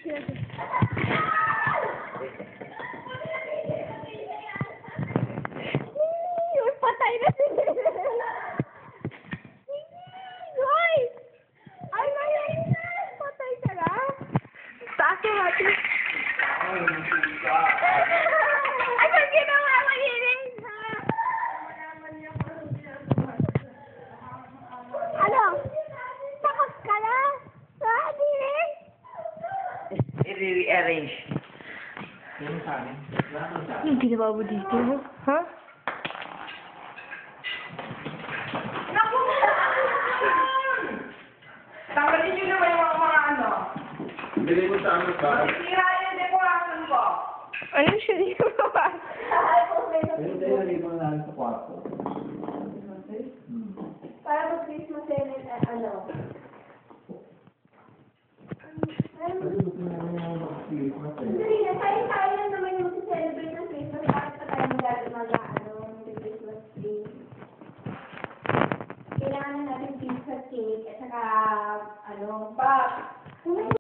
Uy, patay na si Hoy! Ay, patay ka na? Sa akin, Mati. Ay, ba't ginawa mo yun? Ano? Takot ka na? I-rearrange. Yung ginawa mo dito, ha? Tanggalin nyo naman yung mga ano. Bili mo sa amin ba? Masira yung dekorasyon ko. Ano siya dito ba? Ayun tayo nalibang lang sa kwarto. Para mag-Christmas ano? Ano gusto namin yung mag-Christmas eh? Hindi na, tayo lang naman yung mag-celebrate ng Christmas. Bakit pa tayo mag-Christmas tree? Kailangan na natin pizza cake at saka, box.